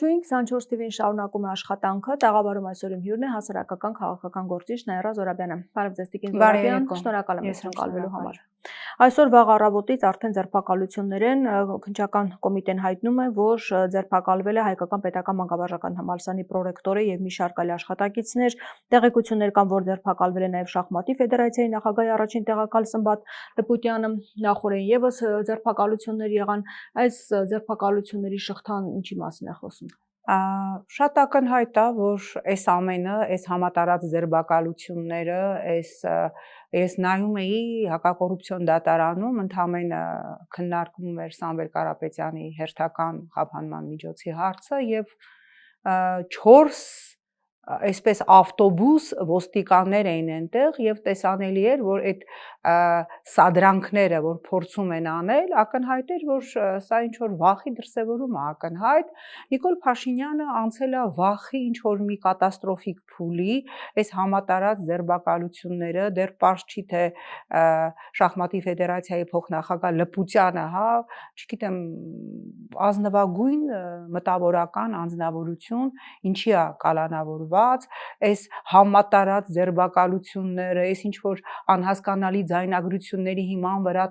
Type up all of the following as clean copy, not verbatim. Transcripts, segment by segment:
Ողջույն 24 TV-ին շարունակում է աշխատանքը, տաղավարում այսօր իմ հյուրն է հասարակական քաղաքական գործիչ Նաիրա Զորաբյանը։ Բարև ձեզ Տիկին Զորաբյան, շնորհակալ եմ ինձ ընկալվելու համար։ Այսօր վաղ առավոտից արդեն ձերբակալություններ են, քննչական կոմիտեն հայտնում է, որ ձերբակալվել է Հայկական պետական մանկավարժական համալսարանի պրոռեկտորը եւ մի շարք այլ աշխատակիցներ, տեղեկություններ կան, որ ձերբակալվել է նաեւ շախմատի ֆեդերացիայի նախագահի առաջին տեղակալ Սմբատ Լպուտյանը, նախորդին եւս ձերբակալություններ եղան, այս ձերբակալությունների շղթան ինչի մասին է խոսում։ Շատ ակնհայտ է, որ այս ամենը, այս համատարած ձերբակալությունները, ես նայում էի հակակոռուպցիոն դատարանում, ընդհանրապես քննարկվում էր Սամվել Կարապետյանի հերթական խափանման միջոցի հարցը եւ 4 այսպես ավտոբուս ոստիկաններ էին այնտեղ եւ տեսանելի էր, որ այդ սադրանքները, որ փորձում են անել, ակնհայտ էր, որ սա ինչ որ վախի դրսևորում է ակնհայտ։ Նիկոլ Փաշինյանը անցել է վախի ինչ որ մի կատաստրոֆիկ փուլի, այս համատարած ձերբակալությունները դեռ պարզ չի թե շախմատի ֆեդերացիայի փոխնախագահ Լպուտյանը, հա, չգիտեմ, ազնվագույն մտավորական անձնավորություն, ինչի է կալանավորված, այս համատարած ձերբակալությունները, այս ինչ որ անհասկանալի ձայնագրությունների հիման վրա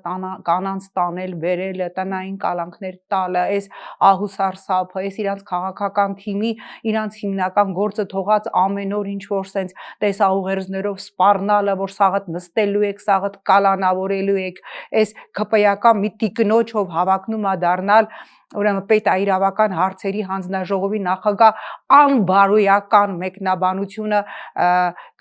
կանանց տանել, բերելը, տնային կալանքներ տալը, այս ահուսարսափը, այս իրանց քաղաքական թիմի իրանց հիմնական գործը թողած ամեն օր ինչ որ sense տեսաուղերձներով սպառնալը, որ սաղդ նստելու եք, սաղդ կալանավորելու եք, այս ԿՊ-ական մի տիկնոջով հավակնում է դառնալ ուրեմն պետաիրավական հարցերի հանձնաժողովի նախագահ անբարոյական մեկնաբանությունը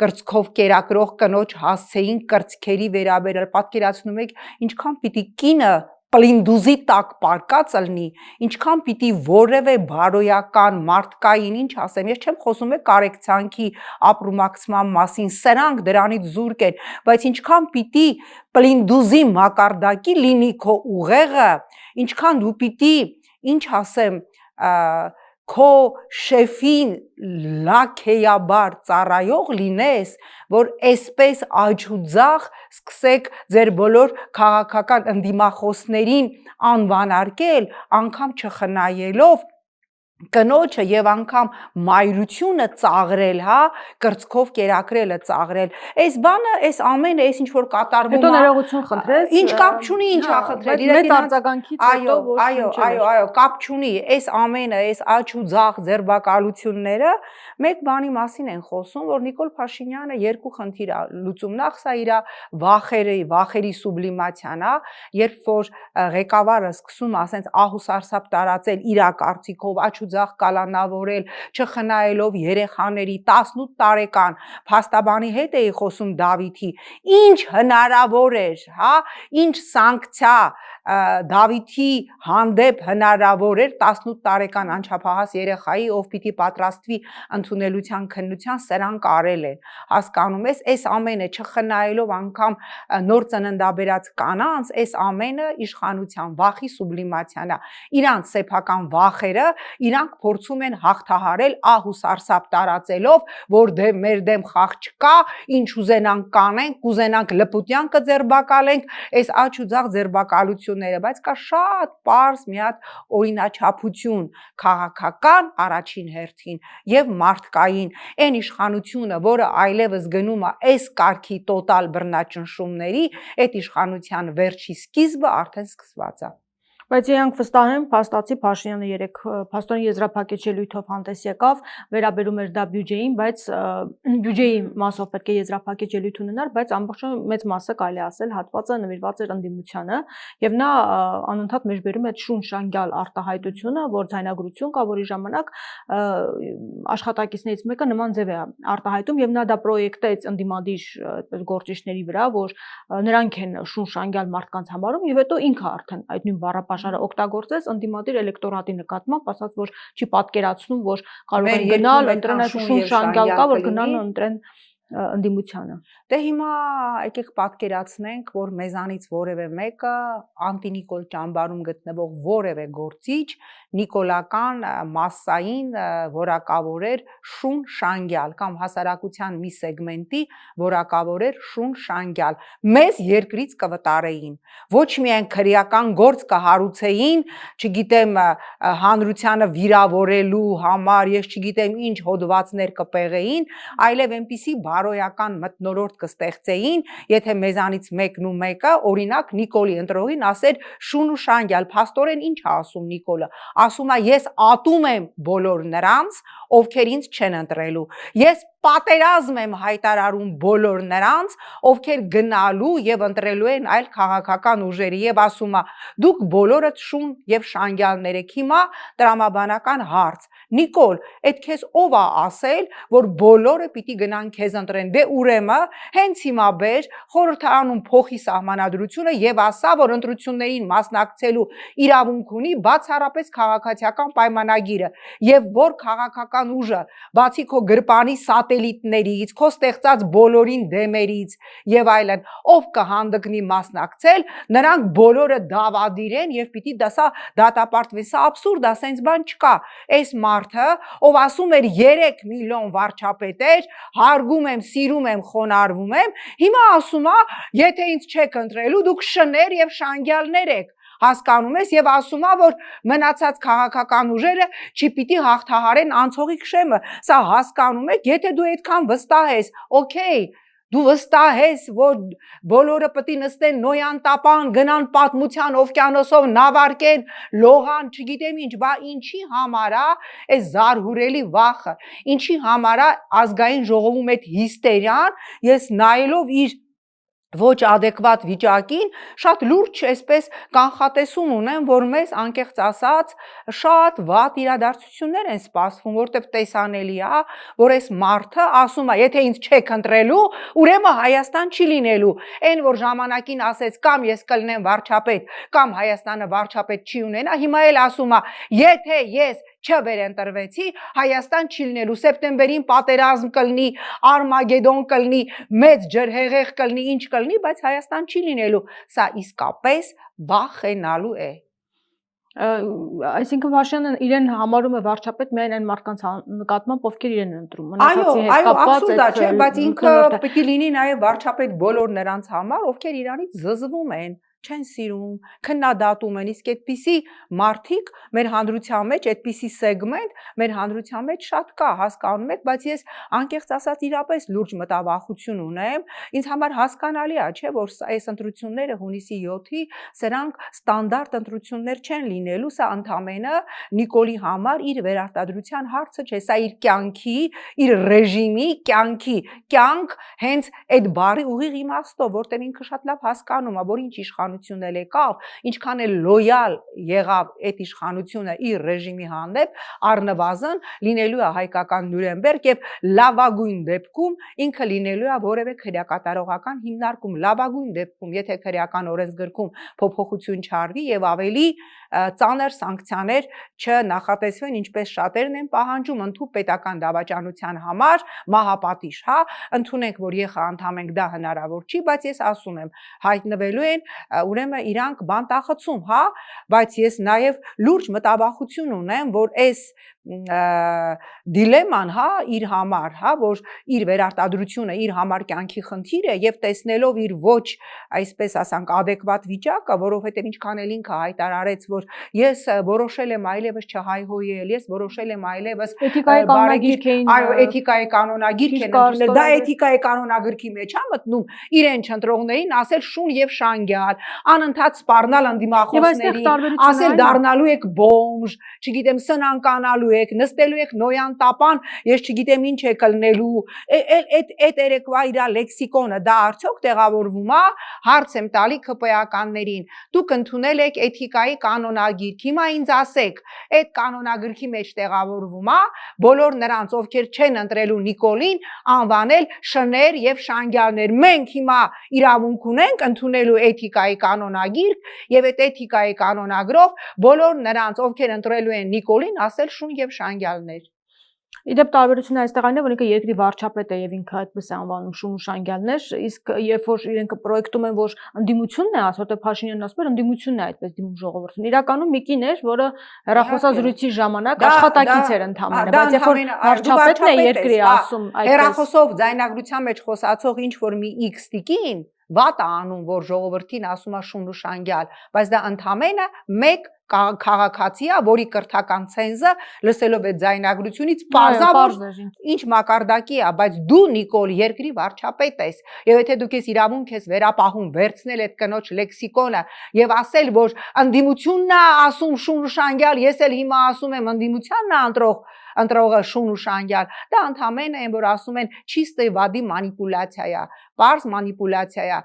կրծքով կերակրող կնոջ հասցեին կրծքերի վերաբերյալ պատկերացնում եք ինչքան պիտի կինը պլինդուզի տակ պարկած լինի, ինչքան պիտի որևէ բարոյական մարդկային, ինչ ասեմ, ես չեմ խոսում կարեկցանքի ապրումակցման մասին, սրանք դրանից զուրկ են, բայց ինչքան պիտի պլինդուզի մակարդակի լինի քո ուղեղը, ինչքան դու պիտի, ինչ ասեմ, քո շեֆին լաքեյաբար ծառայող լինես, որ այսպես աջուձախ սկսեք ձեր բոլոր քաղաքական ընդդիմախոսներին անվանարկել, անգամ չխնայելով կնոջը եւ անգամ մայրությունը ծաղրել, հա, կրծքով կերակրելը ծաղրել։ Այս բանը, այս ամենը, այս ինչ որ կատարվում է։ Հետո ներողություն խնդրեց։ Ինչ կապ չունի, ինչ ա խնդրել։ Մեծ արձագանքից հետո ոչ այո, կապ չունի։ Այս ամենը, այս աչուձախ ձերբակալությունները մեկ բանի մասին են խոսում, որ Նիկոլ Փաշինյանը երկու խնդիր է լուծում։ Նախ սա իր վախերի սուբլիմացիան է, երբ որ ղեկավարը սկսում է ասենց ահուսարսափ տարածել իր կարծիքով ձախ կալանավորել, չխնայելով երեխաների 18 տարեկան փաստաբանի հետ էի խոսում Դավիթի, ինչ հնարավոր էր, հա, ինչ սանկցիա Դավիթի հանդեպ հնարավոր էր 18 տարեկան անչափահաս երեխայի, ով պիտի պատրաստվի ընդունելության քննության, սրանք արել են, հասկանում ես, այս ամենը չխնայելով անգամ նոր ծննդաբերած կանանց, այս ամենը իշխանության վախի սուբլիմացիան է, իրանց սեփական վախերը իրանք փորձում են հաղթահարել ահուսարսափ տարածելով, որ մեր դեմ խաղ չկա, ինչ ուզենանք կանենք, կուզենանք Լպուտյան կձերբակալենք, այս աչուձախ ձերբակալությունները, բայց կա շատ պարզ մի հատ օրինաչափություն քաղաքական առաջին հերթին եւ մարդկային, այն իշխանությունը, որը այլևս գնում է այս կարգի տոտալ բռնաճնշումների, այդ իշխանության վերջի սկիզբը արդեն սկսված է։ Բայց իրանք վստահ են, փաստացի Փաշինյանը երեք փաստորեն եզրափակիչ ելույթով հանդես եկավ, վերաբերում էր դա բյուջեին, բայց բյուջեի մասով պետք է եզրափակիչ ելույթ ունենար, բայց ամբողջովին մեծ մասը կարելի ասել հատվածը նվիրված էր ընդդիմությանը, եւ նա անընդհատ մեջբերում է շունշանգյալ արտահայտությունը, որ ձայնագրություն կա, որի ժամանակ աշխատակիցներից մեկը նման ձև է արտահայտում եւ նա դա պրոյեկտեց ընդդիմադիր այդպես գործիչների վրա, որ նրանք են շունշանգյալ մարդկանց համարում եւ հետո ինքը արդեն այդ նույն բառապաշարը օգտագործեց ընդդիմադիր էլեկտորատի նկատմամբ, ասած որ չի պատկերացնում, որ կարող են գնալ ընտրեն այդ շունշանգյալ կա, որ գնան ընտրեն ընդդիմությանը։ Դե հիմա եկեք պատկերացնենք, որ մեզանից որևէ մեկը անտի-Նիկոլ ճամբարում գտնվող որևէ գործիչ նիկոլական մասսային որակավորեր շուն շանգյալ կամ հասարակության մի սեգմենտի որակավորեր շուն շանգյալ, մեզ երկրից կվտարեին, ոչ միայն քրեական գործ կհարուցեին, չգիտեմ հանրությանը վիրավորելու համար, ես չգիտեմ ինչ հոդվածներ կպեղեին, այլև այնպիսի բարոյական մթնոլորտ կստեղծեին, եթե մեզանից մեկն ու մեկը, օրինակ Նիկոլի ընտրողին ասեր շուն ու շանգյալ, փաստորեն ինչ է ասում Նիկոլը, ասում է ես ատում եմ բոլոր նրանց, ովքեր ինձ չեն ընտրելու, ես պատերազմ եմ հայտարարում բոլոր նրանց, ովքեր գնալու եւ ընտրելու են այլ քաղաքական ուժերի եւ ասում է դուք բոլորդ շուն եւ շանգյալներ եք։ Հիմա տրամաբանական հարց, Նիկոլ, այդ քեզ ով է ասել, որ բոլորը պիտի գնան քեզ ընտրեն, դե ուրեմն հենց հիմա բեր խորհրդարանում փոխի սահմանադրությունը եւ ասա, որ ընտրություններին մասնակցելու իրավունք ունի բացառապես քաղաքացիական պայմանագիրը եւ որ քաղաքական ուժը բացի քո գրպանի սատելիտներից, քո ստեղծած բոլորին դեմերից եւ այլն, ով կհանդգնի մասնակցել, նրանք բոլորը դավադիր են եւ պիտի դասա դատապարտվի, սա աբսուրդ է, սենց բան չկա։ Այս մարդը, ով ասում էր 3 միլիոն վարչապետեր, հարգում եմ, սիրում եմ, խոնարհվում եմ, հիմա ասում է, եթե ինձ չեք ընտրելու, դուք շներ եւ շանգյալներ եք։ Հասկանում ես եւ ասում է, որ մնացած քաղաքական ուժերը չպիտի հաղթահարեն անցողիկ շեմը։ Սա հասկանում եք, եթե դու այդքան վստահ ես, օքեյ, դու վստահ ես, որ բոլորը պետք է նստեն նոյան տապան, գնան պատմության օվկիանոսով նավարկեն, լողան, չգիտեմ ինչ, բա ինչի համար է այս զարհուրելի վախը, ինչի համար է ազգային ժողովում այդ հիստերիան, ես նայելով իր ոչ adekvat վիճակին, շատ լուրջ այսպես կանխատեսում ունեմ, որ մեզ անկեղծ ասած շատ վատ իրադարձություններ են սպասվում, որտեղ տեսանելի է, որ այս մարդը ասում է, եթե ինձ չեք ընտրելու, ուրեմն Հայաստան չի լինելու։ Այն որ ժամանակին ասեց կամ ես կլինեմ վարչապետ, կամ Հայաստանը վարչապետ չի ունենա, հիմա էլ ասում է, եթե ես չվերընտրվեցի, Հայաստան չի լինելու, սեպտեմբերին պատերազմ կլինի, Արմագեդոն կլինի, մեծ ջրհեղեղ կլինի, ինչ կլինի, բայց Հայաստան չի լինելու, սա իսկապես վախենալու է։ Այսինքն Փաշինյանը իրեն համարում է վարչապետ միայն այն մարդկանց նկատմամբ, ովքեր իրեն են ընտրում։ Այո, աբսուրդ է, չէ, բայց ինքը պետք է լինի նաև վարչապետ բոլոր նրանց համար, ովքեր իրանից զզվում են, չեն սիրում, քննադատում են, իսկ այդպիսի մարդիկ մեր հանրության մեջ, այդպիսի սեգմենտ մեր հանրության մեջ շատ կա, հասկանում եք, բայց ես անկեղծ ասած իրապես լուրջ մտավախություն ունեմ, ինձ համար հասկանալի է, չէ, որ այս ընտրությունները հունիսի 7-ի սրանք ստանդարտ ընտրություններ չեն լինելու, սա ընդամենը Նիկոլի համար իր վերարտադրության հարցը չէ, սա իր կյանքի, իր ռեժիմի կյանքի, կյանք հենց այդ բառի ուղիղ իմաստով, որտեղ ինքը շատ լավ հասկանում է, որ ինչ իշխանություն էլ եկավ, ինչքան էլ լոյալ եղավ այդ իշխանությունը իր ռեժիմի հանդեպ, առնվազն լինելու է հայկական Նյուրնբերգ եւ լավագույն դեպքում ինքը լինելու է որևէ քրեակատարողական հիմնարկում, լավագույն դեպքում, եթե քրեական օրենսգրքում փոփոխություն չարվի եւ ավելի ծանր սանկցիաներ չնախատեսվեն, ինչպես շատերն են պահանջում, ընդհանուր պետական դավաճանության համար մահապատիժ, հա, ընդունենք, որ ԵԽ անդամ ենք, դա հնարավոր չի, բայց ես ասում եմ, հայտնվելու են ուրեմն իրանք բանտախցում, հա, բայց ես նաև լուրջ մտավախություն ունեմ, որ այս դիլեման, հա, իր համար, հա, որ իր վերարտադրությունը իր համար կյանքի խնդիր է եւ տեսնելով իր ոչ, այսպես ասանք, adekvat վիճակը, որովհետեւ ինչքան էլ ինքը հայտարարեց, որ ես որոշել եմ այլևս չհայհոյել, ես որոշել եմ այլևս էթիկայի կանոնագիրք էին, այո, էթիկայի կանոնագիրք են ընդունել, դա էթիկայի կանոնագրքի մեջ է մտնում իրեն չընտրողներին ասել շուն եւ շանգյալ, անընդհատ սպառնալ ընդդիմախոսներին, ասել դառնալու եք բոմժ, չգիտեմ, սնանկանալու եք, նստելու եք նոյան տապան, ես չգիտեմ ինչ եք լնելու, այդ երեկվա իր լեքսիկոնը դա արդյոք տեղավորվում է, հարց եմ տալի ԿՊ-ականներին, դուք ընդունել եք էթիկայի կանոնագիրք, հիմա ինձ ասեք, այդ կանոնագրքի մեջ տեղավորվում է, բոլոր նրանց, ովքեր չեն ընտրելու Նիկոլին, անվանել շներ եւ շանգյալներ, մենք հիմա իրավունք ունենք ընդունելու էթիկայի կանոնագիրք եւ այդ էթիկայի կանոնագրով բոլոր նրանց, ովքեր ընտրելու են Նիկոլին, ասել շուն եւ շանգյալներ։ Իդեպ տարբերությունը այստեղ այն է, որ ինքը երկրի վարչապետ է եւ ինքը այդպես է անվանում Շունուշանգյալներ, իսկ երբ որ իրենք պրոյեկտում են, որ ընդդիմությունն է, ասում Փաշինյանն ասում էր ընդդիմությունն է այդպես դիմում ժողովրդին։ Իրականում մի կին էր, որը հերախոսազրույցի ժամանակ աշխատակից էր ընդհանրապես, բայց երբ որ վարչապետն է երկրի ասում այդպես հերախոսով ձայնագրության մեջ խոսացող ինչ որ մի X տիկին վատ է անում, որ ժողովրդին ասում է Շունուշանգյալ, բայց դա ընդամենը մեկ քաղաքացի է, որի կրթական ցենզը լսելով այդ ձայնագրությունից պարզավոր ինչ մակարդակի է, բայց դու Նիկոլ երկրի վարչապետ ես, եւ եթե դուք ես իրավունք ես վերապահում վերցնել այդ կնոջ լեքսիկոնը եւ ասել, որ ընդդիմությունն է ասում Շունուշանգյալ, ես էլ հիմա ասում եմ ընդդիմությանն է ընտրողը Շունուշանգյալ, դա ընդամենը են, որ ասում են чистая воды մանիպուլյացիա է, պարզ մանիպուլյացիա է,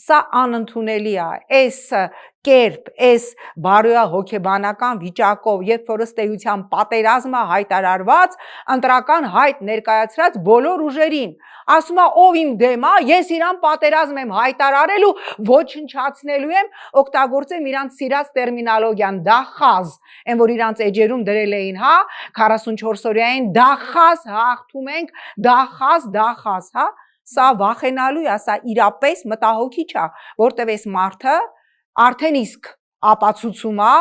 սա անընդունելի է, այս կերպ, այս բարոյա հոգեբանական վիճակով, երբ որ ըստ էության պատերազմը հայտարարված, ընտրական հայտ ներկայացրած բոլոր ուժերին, ասում է ով իմ դեմ է, ես իրան պատերազմ եմ հայտարարել ու ոչնչացնելու եմ, օգտագործեմ իրանց սիրած տերմինոլոգիան, դախազ, այն որ իրանց էջերում դրել էին, հա, 44 օրյային դախազ հաղթում ենք, դախազ, հա, սա վախենալու է, սա իրապես մտահոգիչ է, որտեվ այս մարդը արդեն իսկ ապացուցում է,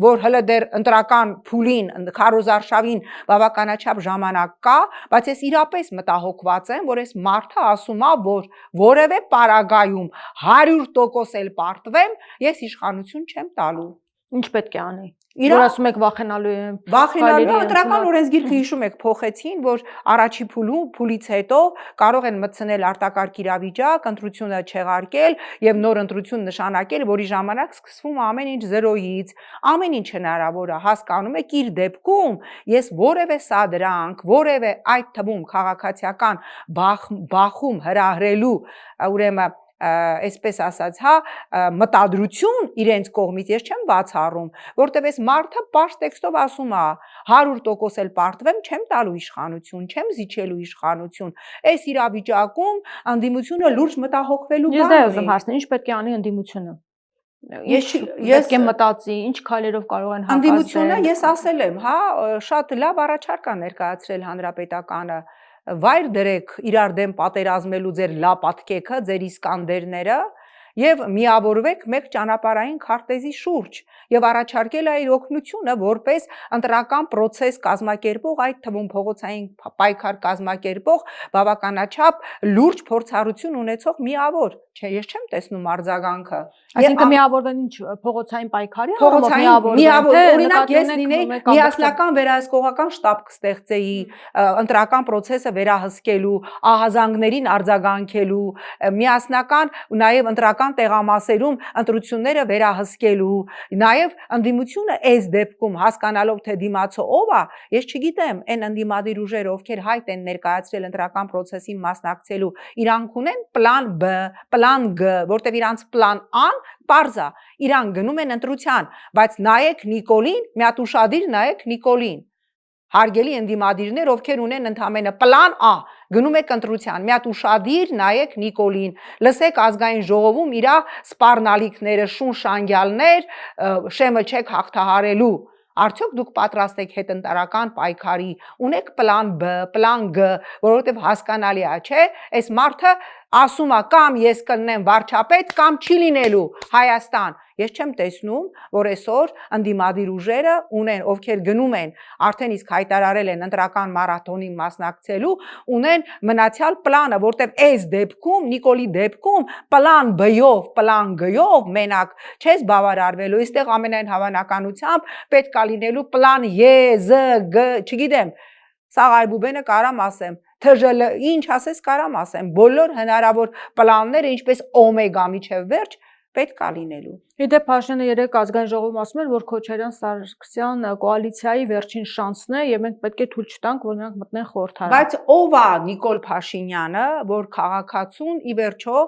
որ հələ դեռ ընտրական փուլին, քարոզարշավին բավականաչափ ժամանակ կա, բայց ես իրապես մտահոգված եմ, որ այս մարդը ասում է, որ որևէ պարագայում 100% էլ պարտվեմ, ես իշխանություն չեմ տալու։ Ինչ պետք է անի։ Որ ասում եք վախենալու եմ։ Վախենալու ընտրական օրենսգիրքը հիշում եք փոխեցին, որ առաջի փուլից հետո կարող են մտցնել արտակարգ իրավիճակ, ընտրությունը չեղարկել եւ նոր ընտրություն նշանակել, որի ժամանակ սկսվում է ամեն ինչ 0-ից, ամեն ինչ հնարավոր է, հասկանում եք, իր դեպքում ես որևէ սադրանք, որևէ այդ թվում քաղաքացիական բախում հրահրելու, ուրեմն այսպես ասած, հա, մտադրություն իրենց կողմից ես չեմ բացառում, որտեվ այս մարդը պարզ տեքստով ասում է 100% էլ պարտվեմ, չեմ տալու իշխանություն, չեմ զիջելու իշխանություն, այս իրավիճակում ընդդիմությունը լուրջ մտահոգվելու բան է։ Ես դա ուզում հասնել, ինչ պետք է անի ընդդիմությունը։ Ես պետք է մտածի, ինչ քայլերով կարող են հակազդել։ Ընդդիմությունը ես ասել եմ, հա, շատ լավ առաջարկ է ներկայացրել հանրապետականը, վայր դրեք իրար դեմ պատերազմելու ձեր լապատկեքը, ձեր իսկանդերները եւ միավորվեք մեկ ճանապարհային քարտեզի շուրջ եւ առաջարկել այդ օգնությունը որպես ընտրական process կազմակերպող, այդ թվում փողոցային պայքար կազմակերպող բավականաչափ լուրջ փորձառություն ունեցող միավոր, չէ, ես չեմ տեսնում արձագանքը։ Այսինքն միավորվեն ինչ փողոցային պայքարի միավոր, օրինակ ես լինեի միասնական վերահսկողական շտաբ կստեղծեի ընտրական process-ը վերահսկելու, ահազանգներին արձագանքելու, միասնական նաեւ ընտրական տեղամասերում ընտրությունները վերահսկելու, նաեւ ընդդիմությունը այս դեպքում հասկանալով թե դիմացը ով է, ես չգիտեմ, այն ընդդիմադիր ուժերը, ովքեր հայտ են ներկայացրել ընտրական process-ին մասնակցելու, իրանք ունեն պլան B, պլան G, որտեղ իրանց պլան A-ն պարզ է, իրան գնում են ընտրության, բայց նայեք Նիկոլին, մի հատ ուշադիր նայեք Նիկոլին, հարգելի ընդդիմադիրներ, ովքեր ունեն ընդամենը պլան A, գնում եք ընտրության, մի հատ ուշադիր նայեք Նիկոլին, լսեք ազգային ժողովում իր սպառնալիքները, Շունշանգյալներ, շեմը չեք հաղթահարելու, արդյոք դուք պատրաստ եք հետընտրական պայքարի, ունեք պլան B, պլան G, որովհետև հասկանալի է, չէ, այս մարդը ասում է կամ ես կլինեմ վարչապետ, կամ չի լինելու Հայաստան։ Ես չեմ տեսնում, որ այսօր ընդդիմադիր ուժերը ունեն, ովքեր գնում են, արդեն իսկ հայտարարել են ընտրական մարաթոնին մասնակցելու, ունեն մնացյալ պլանը, որտեղ այս դեպքում, Նիկոլի դեպքում, պլան B-ով, պլան G-ով մենակ չես բավարարվելու, այստեղ ամենայն հավանականությամբ պետք է լինելու պլան E, Z, G, չգիտեմ, սաղ Այբուբենը կարամ ասեմ, թժլ, ինչ ասես կարամ ասեմ, բոլոր հնարավոր պլանները, ինչպես օմեգա միջև վերջ, պետք է լինելու։ Իդեպ Փաշինյանը երեք ազգային ժողովում ասում էր, որ Քոչարյան-Սարգսյան կոալիցիայի վերջին շանսն է եւ մենք պետք է թույլ չտանք, որ նրանք մտնեն խորհրդարան։ Բայց ով է Նիկոլ Փաշինյանը, որ քաղաքացուն ի վերջո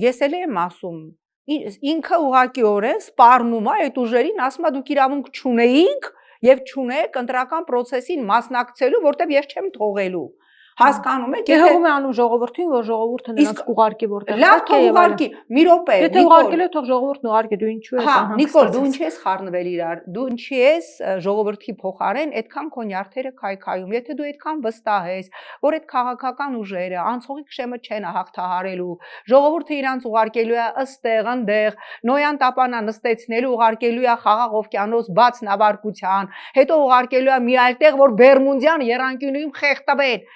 ես էլ եմ ասում, ինքը ուղղակիորեն սպառնում է այդ ուժերին, ասում է դուք իրավունք չունեիք եւ չունեք ընտրական process-ին մասնակցելու, որտեվ ես չեմ թողելու։ Հասկանում եք, եթե հողում է անում ժողովրդին, որ ժողովուրդը նրանց ուղարկի որտեղ լավ թող ուղարկի, մի րոպե, եթե ուղարկել է, թող ժողովուրդն ուղարկի, դու ինչու ես անհանգստացած։ Նիկոլ, դու ինչի ես խառնվել իրար, դու ինչի ես ժողովրդի փոխարեն այդքան քո նյարդերը քայքայում, եթե դու այդքան վստահ ես, որ այդ քաղաքական ուժերը անցողիկ շեմը չեն հաղթահարելու, ժողովուրդը իրանց ուղարկելու է ըստեղ, այնտեղ, նոյան տապանա նստեցնելու, ուղարկելու է խաղաղ օվկիանոս բաց նավարկության, հետո ուղարկելու է մի այլ տեղ, որ Բերմունդյան եռանկյունում խեղդվեն,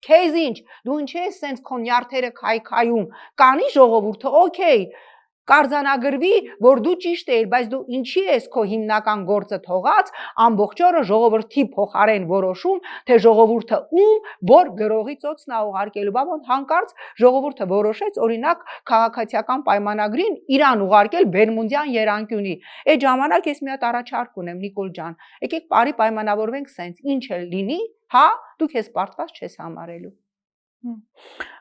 Քեզ ինչ, դու ինչի ես սենց քո նյարդերը քայքայում, կանի ժողովուրդը, օքեյ, կարձանագրվի, որ դու ճիշտ ես, բայց դու ինչի ես քո հիմնական գործը թողած, ամբողջ օրը ժողովրդի փոխարեն որոշում, թե ժողովուրդը ում որ գրողի ծոցն է ուղարկելու, բավոն հանկարծ ժողովուրդը որոշեց, օրինակ քաղաքացիական պայմանագրին իրան ուղարկել Բերմունդյան եռանկյունի։ Այդ ժամանակ ես մի հատ առաջարկ ունեմ, Նիկոլ ջան, եկեք բարի պայմանավորվենք սենց, ինչ էլ լինի, հա, դուք ես պարտված չես համարելու։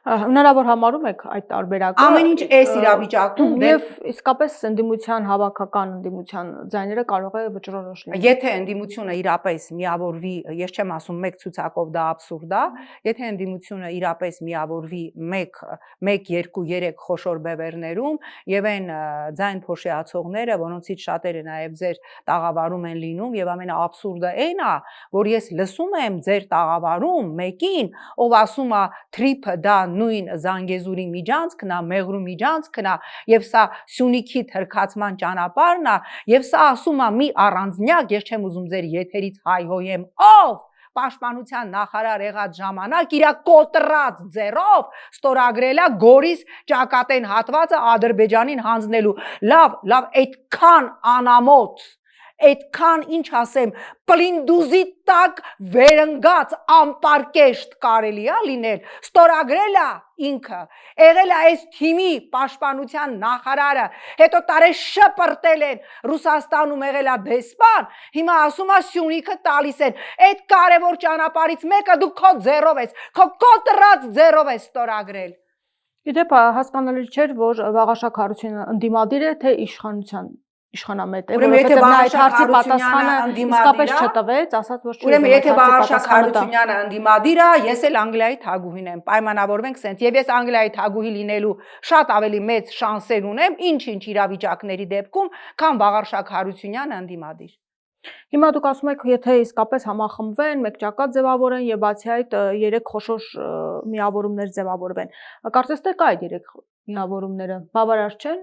Հնարավոր համարում եք այդ տարբերակը ամեն ինչ էս իրավիճակում եւ իսկապես ընդդիմության հավաքական ընդդիմության ձայները կարող է վճռորոշ լինել։ Եթե ընդդիմությունը իրապես միավորվի, ես չեմ ասում մեկ ցուցակով դա աբսուրդ է, եթե ընդդիմությունը իրապես միավորվի 1, 2, 3 խոշոր բևեռներում եւ այն ձայն փոշիացողները, որոնցից շատերը նաեւ ձեր տաղավարում են լինում եւ ամենաաբսուրդը այն է, որ ես լսում եմ ձեր տաղավարում մեկին, ով ասում է թրիփը դա նույն Զանգեզուրի միջանցքն է, Մեղրու միջանցքն է, եւ սա Սյունիքի թրքացման ճանապարհն է, եւ սա ասում է մի առանձնյակ, ես չեմ ուզում ձեր եթերից հայհոյեմ, ով պաշտպանության նախարար եղած ժամանակ իր կոտրած ձեռով ստորագրել է Գորիս ճակատեն հատվածը Ադրբեջանին հանձնելու։ Լավ, այդքան անամոթ, այդքան ինչ ասեմ, պլինդուզի տակ վերընկած անպարկեշտ կարելի է լինել, ստորագրել է ինքը, եղել է այս թիմի պաշտպանության նախարարը, հետո տարե շպրտել են Ռուսաստանում եղել է դեսպան, հիմա ասում է Սյունիքը տալիս են, այդ կարևոր ճանապարհից մեկը դու քո ձեռով ես, քո կոտրած ձեռով ես ստորագրել։ Իդեպ հասկանալի չէր, որ Վաղաշակ Հարությունյանը ընդդիմադիր է, թե իշխանամետ է, որովհետև նա այդ հարցի պատասխանը իսկապես չտվեց, ասաց, որ չի ուրեմն եթե Վաղաշակ Հարությունյանը ընդդիմադիր է, ես էլ Անգլիայի թագուհին եմ, պայմանավորվենք սենց, եւ ես Անգլիայի թագուհի լինելու շատ ավելի մեծ շանսեր ունեմ, ինչ իրավիճակների դեպքում, քան Վաղաշակ Հարությունյանը ընդդիմադիր։ Հիմա դուք ասում եք, եթե իսկապես համախմբվեն, մեկ ճակատ ձևավորեն եւ բացի այդ 3 խոշոր միավորումներ ձևավորվեն, կարծես թե կա այդ 3 միավորումները բավարար չեն։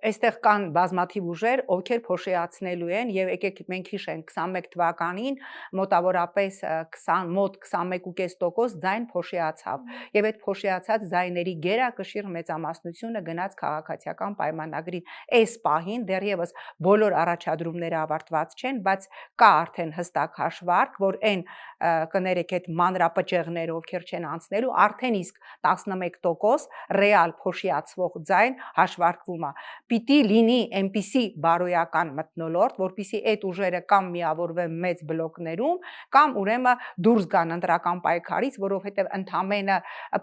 Այստեղ կան բազմաթիվ ուժեր, ովքեր փոշիացնելու են եւ եկեք մենք հիշենք 21 թվականին մոտավորապես 20 մոտ 21.5% ձայն փոշիացավ եւ այդ փոշիացած ձայների գերակշիռ մեծամասնությունը գնաց քաղաքացիական պայմանագրին։ Այս պահին դեռևս բոլոր առաջադրումները ավարտված չեն, բայց կա արդեն հստակ հաշվարկ, որ այն կներեք այդ մանրապճեղները, ովքեր չեն անցնելու, արդեն իսկ 11% ռեալ փոշիացվող ձայն հաշվարկվում է։ Պիտի լինի այնպիսի բարոյական մթնոլորտ, որպիսի այդ ուժերը կամ միավորվեն մեծ բլոկներում, կամ ուրեմն դուրս գան ընտրական պայքարից, որովհետև ընդամենը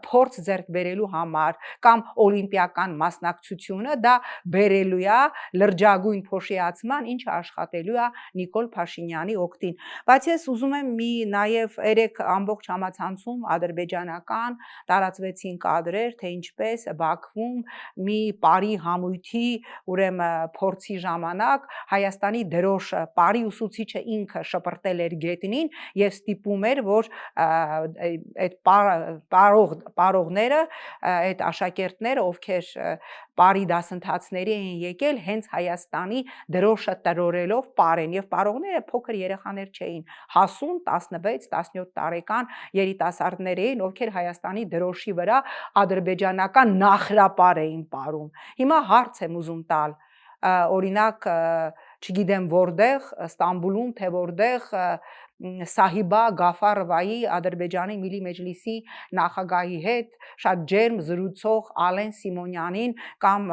փորձ ձեռք բերելու համար կամ օլիմպիական մասնակցությունը դա բերելու է լրջագույն փոշիացման, ինչը աշխատելու է Նիկոլ Փաշինյանի օգտին։ Բայց ես ուզում եմ մի նաև երեք ամբողջ համացանցում ադրբեջանական տարածվեցին կադրեր, թե ինչպես Բաքվում մի բարի համույթի ուրեմն փորձի ժամանակ Հայաստանի դրոշը բարի ուսուցիչը ինքը շպրտել էր գետնին եւ ստիպում էր, որ այդ պարողները, այդ աշակերտները, ովքեր բարի դասընթացների էին եկել, հենց Հայաստանի դրոշը տրորելով պարեն եւ պարողները փոքր երեխաներ չէին, հասուն 16-17 տարեկան երիտասարդներ էին, ովքեր Հայաստանի դրոշի վրա ադրբեջանական նախրապար էին պարում։ Հիմա հարց եմ ուզում տալ, օրինակ, չգիտեմ որտեղ, Ստամբուլում, թե որտեղ Սահիբա Գաֆարովայի Ադրբեջանի Միլի Մեջլիսի նախագահի հետ շատ ջերմ զրուցող Ալեն Սիմոնյանին կամ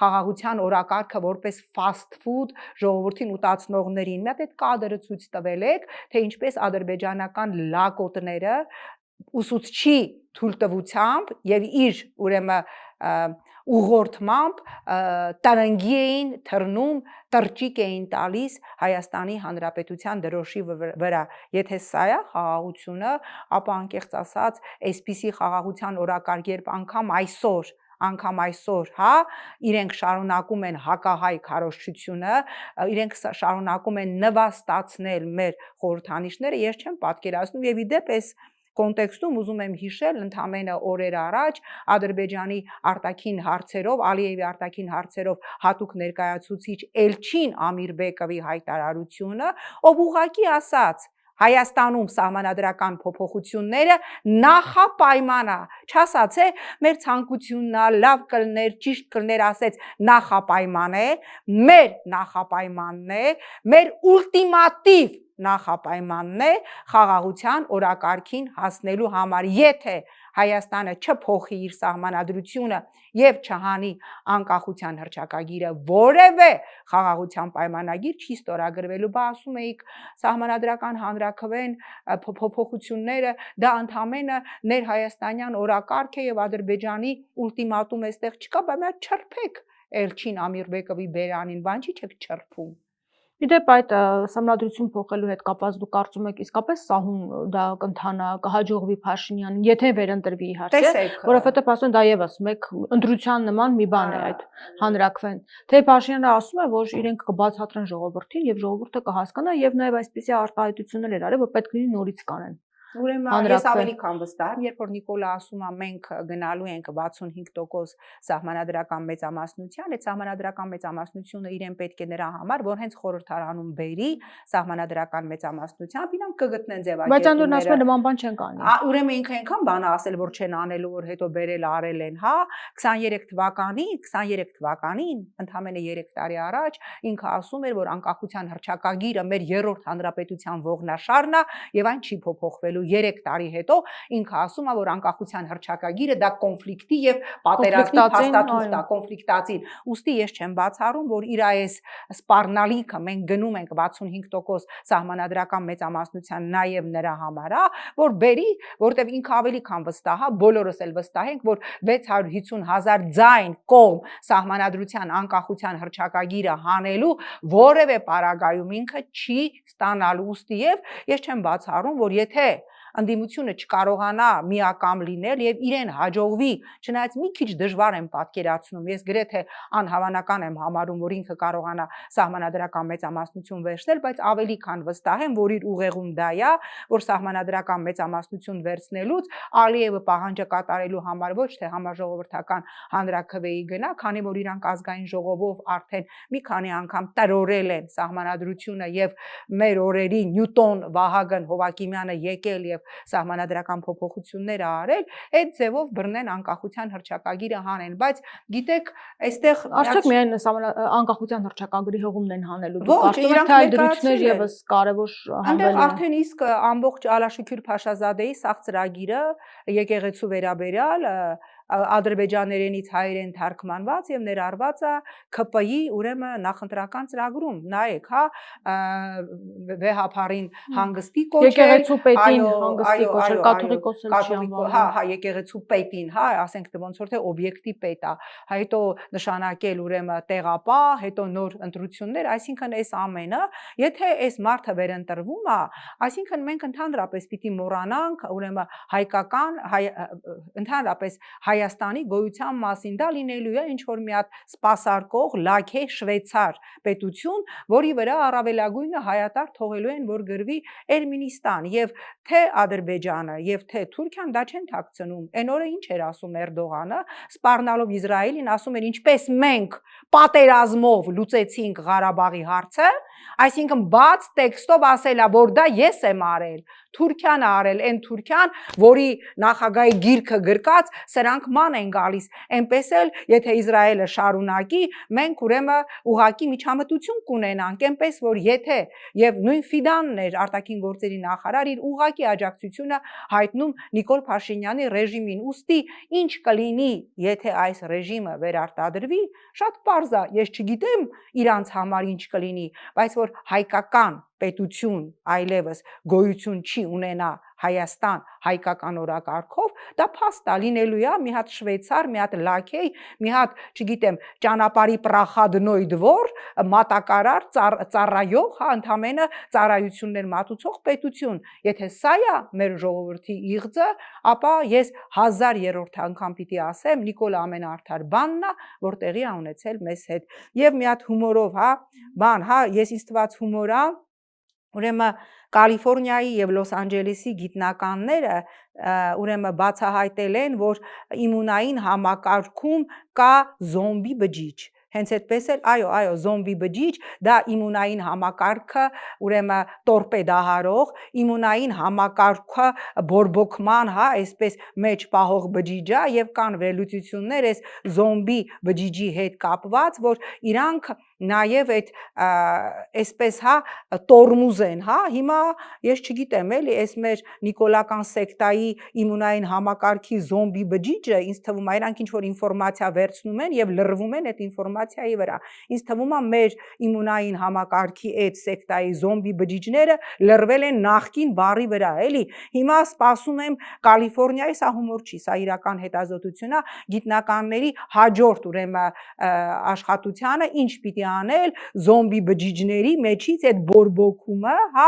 խաղաղության օրակարգը որպես fast food ժողովրդին ուտացնողներին մի հատ այդ կադրը ցույց տվել եք, թե ինչպես ադրբեջանական լակոտները ուսուցչի թույլտվությամբ եւ իր ուրեմն ուղղորդմամբ տնգի էին թռնում, տրճիկ էին տալիս Հայաստանի Հանրապետության դրոշի վրա։ Եթե սա է խաղաղությունը, ապա անկեղծ ասած, այսպիսի խաղաղության օրակարգ երբ անգամ այսօր, հա, իրենք շարունակում են հակահայ քարոզչությունը, իրենք շարունակում են նվաստացնել մեր խորհրդանիշները, ես չեմ պատկերացնում եւ իդեպ այս կոնտեքստում ուզում եմ հիշել ընդամենը օրեր առաջ Ադրբեջանի արտաքին հարցերով, Ալիևի արտաքին հարցերով հատուկ ներկայացուցիչ Էլչին Ամիրբեկովի հայտարարությունը, ով ուղղակի ասաց Հայաստանում սահմանադրական փոփոխությունները նախապայման է, չասաց է, մեր ցանկությունն է, լավ կլներ, ճիշտ կլներ, ասեց նախապայման է, մեր նախապայմանն է, մեր ուլտիմատիվ նախապայմանն է խաղաղության օրակարգին հասնելու համար, եթե Հայաստանը չփոխի իր սահմանադրությունը եւ չհանի անկախության հռչակագիրը, որևէ խաղաղության պայմանագիր չի ստորագրվելու, բա ասում էիք սահմանադրական հանրաքվեն փոփոխությունները դա ընդամենը ներհայաստանյան օրակարգ է եւ Ադրբեջանի ուլտիմատում էստեղ չկա, բայց չրփեք Էլչին Ամիրբեկովի բերանին, բան չի չեք չրփում։ Իդեպ այդ սահմանադրություն փոխելու հետ կապված դուք կարծում եք իսկապես սահուն դա կընթանա, կհաջողվի Փաշինյանին, եթե վերընտրվի իհարկե, որովհետեւ ասում են դա եւս մեկ ընտրության նման մի բան է այդ հանրաքվեն։ Թե Փաշինյանը ասում է, որ իրենք կբացատրեն ժողովրդին եւ ժողովուրդը կհասկանա եւ նաեւ այսպիսի արտահայտություններ էր արել, որ պետք է նորից կանեն։ Ուրեմն ես ավելի քան վստահ եմ, երբ որ Նիկոլը ասում է մենք գնալու ենք 65% սահմանադրական մեծամասնության, այդ սահմանադրական մեծամասնությունը իրեն պետք է նրա համար, որ հենց խորհրդարանում բերի սահմանադրական մեծամասնությամբ, իրանք կգտնեն ձևակերպումները։ Բայց անդորն ասում է նման բան չեն կանի։ Ուրեմն ինքը այնքան բան ասել, որ չեն անելու, որ հետո բերել արել են, հա, 23 թվականին, ընդամենը 3 տարի առաջ ինքը ասում էր, որ անկախության հռչակագիրը մեր երրորդ հանրապետության ողնաշարն է եւ այն չի փոփոխվելու 3 տարի հետո ինքը ասում է, որ անկախության հռչակագիրը դա կոնֆլիկտի եւ պատերազմի փաստաթուղթ է, կոնֆլիկտածին։ Ուստի ես չեմ բացառում, որ իր այս սպառնալիքը մենք գնում ենք 65% սահմանադրական մեծամասնության նաեւ նրա համար, որ բերի, որտեւ ինքը ավելի քան վստահ է, բոլորս էլ վստահ ենք, որ 650,000 ձայն կողմ սահմանադրության անկախության հռչակագիրը հանելու որևէ պարագայում ինքը չի ստանալու։ Ուստի եւ ես չեմ բացառում, որ եթե ընդդիմությունը չկարողանա միակամ լինել եւ իրեն հաջողվի, չնայած մի քիչ դժվար եմ պատկերացնում, ես գրեթե անհավանական եմ համարում, որ ինքը կարողանա սահմանադրական մեծամասնություն վերցնել, բայց ավելի քան վստահ եմ, որ իր ուղեղում դա է, որ սահմանադրական մեծամասնություն վերցնելուց Ալիևը պահանջը կատարելու համար ոչ թե համաժողովրդական հանրաքվեի գնա, քանի որ իրանք ազգային ժողովով արդեն մի քանի անգամ տրորել են սահմանադրությունը եւ մեր օրերի Նյուտոն Վահագն Հովակիմյանը եկել եւ սահմանադրական փոփոխություններ արել, այդ ձևով բռնեն անկախության հռչակագիրը հանեն, բայց գիտեք, այստեղ արդյոք միայն անկախության հռչակագրի հողումն են հանելու։ Դուք կարծում եք, թե այդ դրույթներ եւս կարևոր հանվել են։ Արդեն իսկ ամբողջ Ալաշուքյուր Փաշազադեի սաղ ծրագիրը եկեղեցու վերաբերյալ ադրբեջաներենից հայերեն թարգմանված եւ ներառված է ՔՊ-ի ուրեմն նախընտրական ծրագրում, նայեք, հա, վեհապարին հանգստի կոչել, եկեղեցու պետին հանգստի կոչել, կաթողիկոսել չի անվանում, հա, եկեղեցու պետին, հա, ասենք թե ոնց որ թե օբյեկտի պետ է, հետո նշանակել ուրեմն տեղապահ, հետո նոր ընտրություններ, այսինքն այս ամենը, եթե այս մարդը վերընտրվում է, այսինքն մենք ընդհանրապես պիտի մոռանանք ուրեմն հայկական ընդհանրապես Հայաստանի գոյության մասին, դա լինելու է ինչ որ մի հատ սպասարկող լաքե շվեյցար պետություն, որի վրա առավելագույնը հայատար թողելու են, որ գրվի Էրմինիստան, եւ թե Ադրբեջանը եւ թե Թուրքիան դա չեն թաքցնում։ Այն օրը ինչ էր ասում Էրդողանը, սպառնալով Իսրայելին, ասում էր ինչպես մենք պատերազմով լուծեցինք Ղարաբաղի հարցը, այսինքն բաց տեքստով ասելա, որ դա ես եմ արել, Թուրքիան է արել, այն Թուրքիան, որի նախագահի գիրքը գրկած, սրանք ման են գալիս, այնպես էլ եթե Իսրայելը շարունակի, մենք ուրեմն ուղակի միջամտություն կունենանք, այնպես որ եթե եւ նույն Ֆիդանն էր արտաքին գործերի նախարար, իր ուղակի աջակցությունը հայտնում Նիկոլ Փաշինյանի ռեժիմին, ուստի ինչ կլինի, եթե այս ռեժիմը վերարտադրվի, շատ պարզ է, ես չգիտեմ իրանց համար ինչ կլինի, բայց որ հայկական պետություն այլևս գոյություն չի ունենա Հայաստան հայկական օրակարգով, դա փաստ է լինելու է մի հատ շվեյցար, մի հատ լաքեյ, մի հատ, չգիտեմ, ճանապարհի պրախադնոյ դվոր, մատակարար, ծառայող, հա, ընդամենը ծառայություններ մատուցող պետություն։ Եթե սա է մեր ժողովրդի իղձը, ապա ես 1000-րդ անգամ պիտի ասեմ, Նիկոլ ամենաարդար բանն է, որ տեղի է ունեցել մեզ հետ։ Եվ մի հատ հումորով, հա, բան, հա, ես ինձ թված հումոր է, ուրեմն Կալիֆոռնիայի եւ Լոս Անջելեսի գիտնականները ուրեմն բացահայտել են, որ իմունային համակարգում կա զոմբի բջիջ։ Հենց այդպես էլ, այո, զոմբի բջիջ, դա իմունային համակարգը, ուրեմն տորպեդահարող, իմունային համակարգը բորբոքման, հա, այսպես մեջ պահող բջիջ է եւ կան վերլուծություններ այս զոմբի բջիջի հետ կապված, որ իրանք նաև այդ այսպես հա տորմուզ են, հա, հիմա ես չգիտեմ էլի, այս մեր նիկոլական սեկտայի իմունային համակարգի զոմբի բջիջը ինձ թվում է իրանք ինչ որ ինֆորմացիա վերցնում են եւ լրվում են այդ ինֆորմացիայի վրա։ Ինձ թվում է մեր իմունային համակարգի այդ սեկտայի զոմբի բջիջները լրվել են նախկին բարի վրա, էլի։ Հիմա սպասում եմ Կալիֆոռնիայի, սա հումոր չի, սա իրական հետազոտություն է, գիտնականների հաջորդ ուրեմն աշխատությանը ինչ պիտի անել զոմբի բջիջների մեջից այդ բորբոքումը, հա,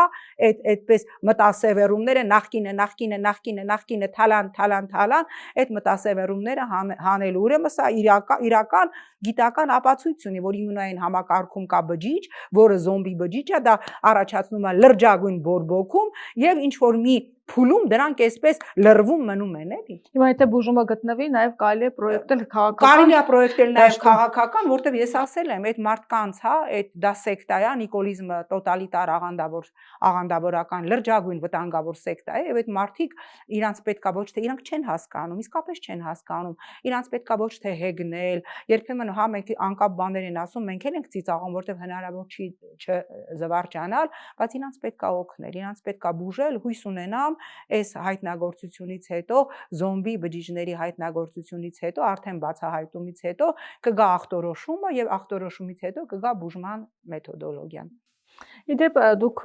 այդպես մտասևեռումները նախկինը թալան, այդ մտասևեռումները հանելու։ Ուրեմն սա իրական գիտական ապացույց ունի, որ իմունային համակարգում կա բջիջ, որը զոմբի բջիջ է, դա առաջացնում է լրջագույն բորբոքում եւ ինչ որ մի փուլում դրանք այսպես լրվում մնում են, էլի։ Հիմա եթե բուժումը գտնվի, նաև կարելի է պրոյեկտել քաղաքական։ Կարելի է պրոյեկտել նաև քաղաքական, որտեղ ես ասել եմ, այդ մարդկանց, հա, այդ դա սեկտա է, նիկոլիզմը տոտալիտար աղանդավորական լրջագույն վտանգավոր սեկտա է, եւ այդ մարդիկ իրանց պետքա ոչ թե իրանք չեն հասկանում, իսկապես չեն հասկանում, իրանց պետքա ոչ թե հեգնել, երբեմն հա մենք անկապ բաներ են ասում, մենք էլ ենք ծիծաղում, որտեղ հնարավոր չի զվարճանալ, բայց իրանց պետքա օգնել, իրանց պետքա բուժել, հույս ունենամ այս հայտնագործությունից հետո, զոմբի բջիջների հայտնագործությունից հետո, արդեն բացահայտումից հետո կգա ախտորոշումը եւ ախտորոշումից հետո կգա բուժման մեթոդոլոգիան։ Իդեպ դուք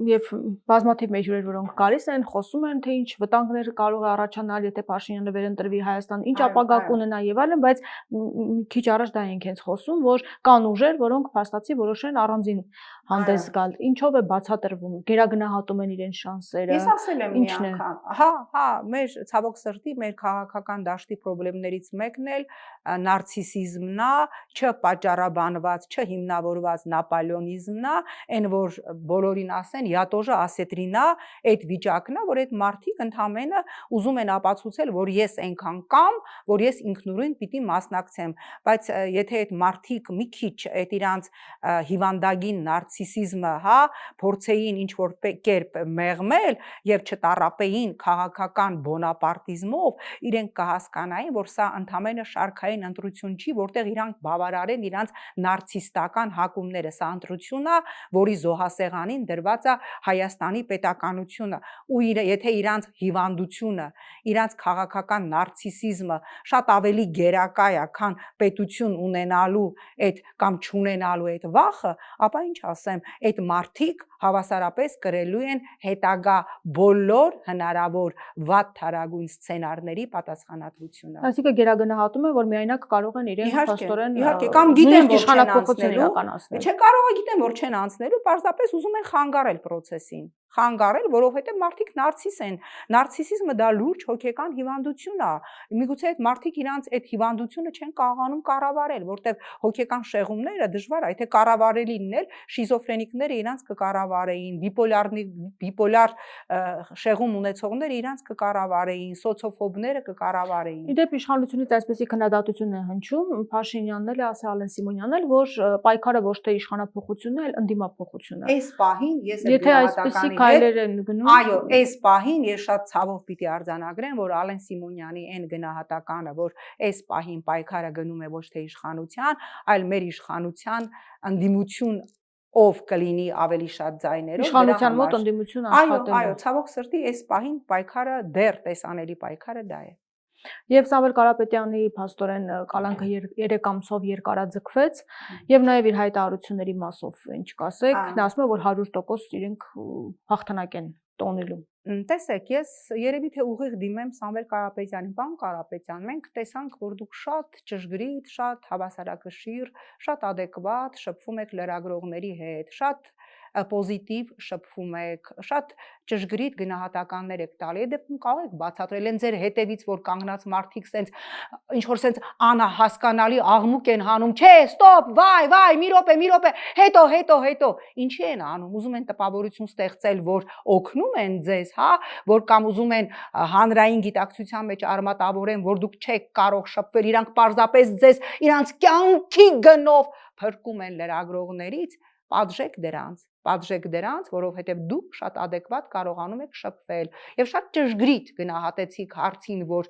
եւ բազմաթիվ մեջուրեր, որոնք գալիս են, խոսում են, թե ինչ վտանգներ կարող է առաջանալ, եթե Փաշինյանը վերընտրվի Հայաստան, ինչ ապագա կունենա եւ այլն, բայց քիչ առաջ դա ենք հենց խոսում, որ կան ուժեր, որոնք փաստացի որոշեն առանձին հանդես գալ։ Ինչով է բացատրվում, գերագնահատում են իրենց շանսերը։ Ես ասել եմ մի անգամ, հա, մեր ցավոք սրտի մեր քաղաքական դաշտի խնդիրներից մեկն էլ նարցիսիզմն է, չպատճառաբանված, չհիմնավորված նապոլեոնիզմն է, այն որ բոլորին ասեն, я тоже ասետրինա, այդ վիճակն է, որ այդ մարդիկ ընդամենը ուզում են ապացուցել, որ ես այնքան կամ, որ ես ինքնուրույն պիտի մասնակցեմ, բայց եթե այդ մարդիկ մի քիչ այդ իրանց հիվանդագին նարցիսիզմը, հա, փորձեին ինչ որ կերպ մեղմել եւ չտարապեին քաղաքական բոնապարտիզմով, իրենք կհասկանային, որ սա ընդամենը շարքային ընտրություն չի, որտեղ իրանք բավարարեն իրանց նարցիստական հակումները, սա ընտրություն է, որի զոհասեղանին դրված է Հայաստանի պետականությունը, ու եթե իրանց հիվանդությունը, իրանց քաղաքական նարցիսիզմը շատ ավելի գերակա է, քան պետություն ունենալու այդ կամ չունենալու այդ վախը, ապա ինչ ասեմ, այդ մարդիկ հավասարապես կրելու են հետագա բոլոր հնարավոր վատ թարագույն սցենարների պատասխանատվությունը։ Այսինքն գերագնահատում է, որ միայնակ կարող են իրենք փաստորեն իհարկե կամ գիտեն, որ իշխանապողություն իրականացնել։ Չէ, կարող է գիտեն, որ չեն անցնելու, պարզապես ուզում են խանգարել process-ին, խանգարել, որովհետև մարդիկ նարցիս են։ Նարցիսիզմը դա լուրջ հոգեկան հիվանդություն է։ Միգուցե այդ մարդիկ իրանց այդ հիվանդությունը չեն կարողանում կառավարել, որտեղ հոգեկան շեղումները դժվար է, եթե կառավարելի լիներ, շիզոֆրենիկները իրանց կկառավարեին, բիպոլար շեղում ունեցողները իրանց կկառավարեին, սոցիոֆոբները կկառավարեին։ Իդեպ իշխանությունից այսպեսի քննադատություն է հնչում, Փաշինյանն էլ ասել, Ալեն Սիմոնյանն էլ, որ պայքարը ոչ թե իշխանափոխությունն է, այլ ընդդիմափոխությունն է։ Այս պահին ես եթե այսպեսի քայլեր են գնում, այո, այս պահին ես շատ ցավով պիտի արձանագրեմ, որ Ալեն Սիմոնյանի այն գնահատականը, որ այս պահին պայքարը գնում է ոչ թե իշխանության, այլ մեր իշխանության ընդդիմություն ով կլինի ավելի շատ ձայներով իշխանության մոտ ընդդիմություն աշխատելու։ Այո, ցավոք սրտի այս պահին պայքարը դեռ տեսանելի պայքարը դա է։ Եվ Սամվել Կարապետյանի փաստորեն կալանքը 3 ամսով երկարաձգվեց եւ նաեւ իր հայտարարությունների մասով ինչ կասեք, նա ասում է, որ 100% իրենք հաղթանակ են տոնելու։ Տեսեք, ես երևի թե ուղիղ դիմեմ Սամվել Կարապետյանին, պարոն Կարապետյան, մենք տեսանք, որ դուք շատ ճշգրիտ, շատ հավասարակշիռ, շատ adekvat շփվում եք լրագրողների հետ, շատ պոզիտիվ շփվում եք, շատ ճշգրիտ գնահատականներ եք տալի, դեպքում կարող եք բացատրել են ձեր հետևից, որ կանգնած մարդիկ սենց ինչ որ սենց անհասկանալի աղմուկ են հանում, չէ, ստոպ, վայ, մի րոպե, հետո, ինչի են անում, ուզում են տպավորություն ստեղծել, որ օգնում են ձեզ, հա, որ կամ ուզում են հանրային գիտակցության մեջ արմատավորեն, որ դուք չեք կարող շփվել, իրանք պարզապես ձեզ իրանց կյանքի գնով փրկում են լրագրողներից, պատժեք դրանց, որովհետև դուք շատ adekvat կարողանում եք շփվել եւ շատ ճշգրիտ գնահատեցիք հարցին, որ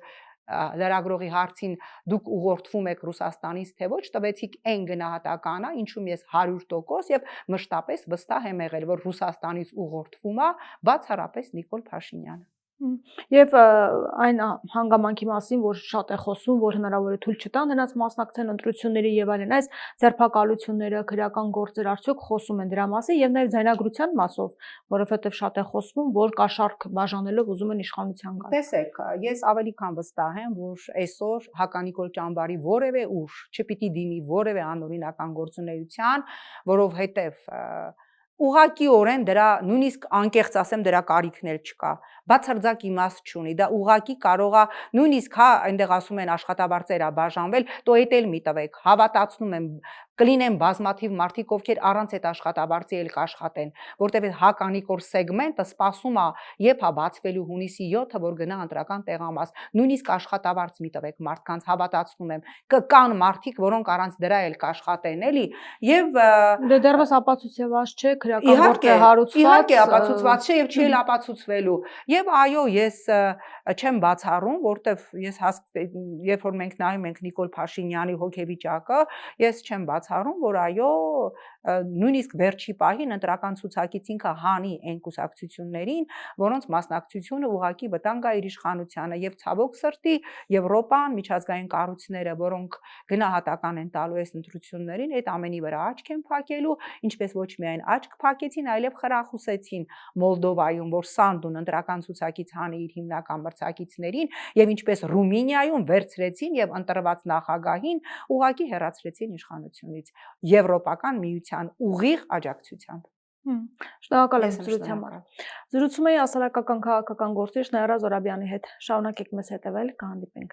լրագրողի հարցին դուք ուղղորդվում եք Ռուսաստանից թե ոչ, տվեցիք այն գնահատականը, ինչում ես 100% եւ մշտապես վստահ եմ եղել, որ Ռուսաստանից ուղղորդվում է բացառապես Նիկոլ Փաշինյանը։ Եվ այն հանգամանքի մասին, որ շատ է խոսվում, որ հնարավոր է թույլ չտան նրանց մասնակցեն ընտրությունների եւ այլն, այս ձերբակալությունները, քրեական գործեր արդյոք խոսում են դրա մասին եւ նաեւ ձայնագրության մասով, որովհետեւ շատ է խոսվում, որ կաշառք բաժանելով ուզում են իշխանության գալ։ Տեսեք, ես ավելի քան վստահ եմ, որ այսօր Հականիկոլ Ճամբարի որևէ ուժ չպիտի դիմի որևէ անօրինական գործունեության, որովհետեւ ուղղակիորեն դրա նույնիսկ անկեղծ ասեմ դրա կարիքն էլ չկա, բացարձակ իմաստ չունի, դա ուղղակի կարող է նույնիսկ հա այնտեղ ասում են աշխատավարձեր է բաժանվել, то էդ էլ մի տվեք, հավատացնում եմ կլինեն բազմաթիվ մարդիկ, ովքեր առանց այդ աշխատավարձի էլ կաշխատեն, որտեղ այդ Հականիկոր սեգմենտը սպասում է, երբ է բացվելու հունիսի 7-ը, որ գնա ընտրական տեղամաս, նույնիսկ աշխատավարձ մի տվեք մարդկանց, հավատացնում եմ, կան մարդիկ, որոնք առանց դրա էլ կաշխատեն, էլի, եւ դե դեռևս ապացուցված չէ, քրեական գործ է հարուցված, իհարկե ապացուցված չէ եւ չի էլ ապացուցվելու, եւ այո, ես չեմ բացառում, որտեվ ես երբ որ մենք նայում ենք Նիկոլ Փաշինյանի հոգեվիճակը, ես չեմ բացառում, որ այո, նույնիսկ վերջի պահին ընտրական ցուցակից ինքը հանի այն կուսակցություններին, որոնց մասնակցությունը ուղղակի վտանգ է իր իշխանությանը եւ ցավոք սրտի Եվրոպան, միջազգային կառույցները, որոնք գնահատական են տալու այս ընտրություններին, այդ ամենի վրա աչք են փակելու, ինչպես ոչ միայն աչք փակեցին, այլև խրախուսեցին Մոլդովայում, որ Սանդուն ընտրական ցուցակից հանի իր հիմնական մրցակիցներին եւ ինչպես Ռումինիայում վերցրեցին եւ ընտրված նախագահին ուղղակի հեռացրեցին իշխանությունից Եվրոպական միության ուղիղ աջակցությամբ։ Շնորհակալ եմ զրույցի համար։ Զրուցում էի հասարակական քաղաքական գործիչ Նաիրա Զորաբյանի հետ։ Շարունակեք մեզ հետևել, կհանդիպենք։